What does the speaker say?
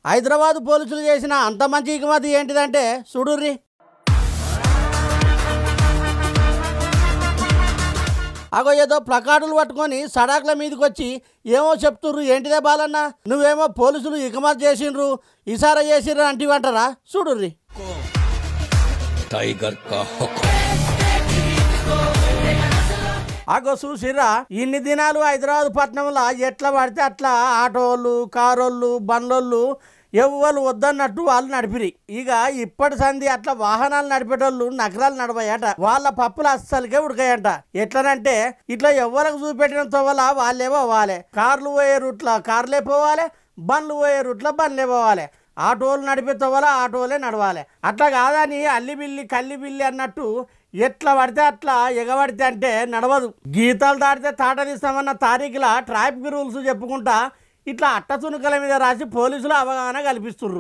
హైదరాబాద్ పోలీసులు చేసిన అంత మంచి ఎగుమతి ఏంటిదంటే చూడుర్రి. అగో ఏదో ప్లకార్డులు పట్టుకొని సడాకుల మీదకి వచ్చి ఏమో చెప్తుర్రు. ఏంటిదే బాలన్న, నువ్వేమో పోలీసులు ఎగుమతి చేసిండ్రు, ఇసారా చేసిండ్రు అంటివంటారా? చూడుర్రి. అగో చూసిర్రా, ఇన్ని దినాలు హైదరాబాద్ పట్టణంలో ఎట్లా పడితే అట్లా ఆటోళ్ళు, కారోళ్ళు, బండ్లోళ్ళు ఎవ్వరు వద్దన్నట్టు వాళ్ళు నడిపిరి. ఇక ఇప్పటి సంధి అట్లా వాహనాలు నడిపేటోళ్ళు నగరాలు నడవాయట. వాళ్ళ పప్పులు అస్సలకే ఉడకాయంట. ఎట్లనంటే ఇట్లా ఎవరికి చూపెట్టిన తోవల వాళ్ళే పోవాలి. కార్లు పోయే రూట్ల కార్లే పోవాలి, బండ్లు పోయే రూట్ల బండ్లే పోవాలి. ఆటోలు నడిపే తోవల ఆటోలే నడవాలి. అట్లా కాదని అల్లిబిల్లి కల్లిబిల్లి అన్నట్టు ఎట్లా పడితే అట్లా ఎగబడితే అంటే నడవదు. గీతాలు దాటితే తాట తీస్తామన్న తారీఖుల ట్రాఫిక్ రూల్స్ చెప్పుకుంటా ఇట్లా అట్టతునుకల మీద రాసి పోలీసులు అవగాహన కల్పిస్తుర్రు.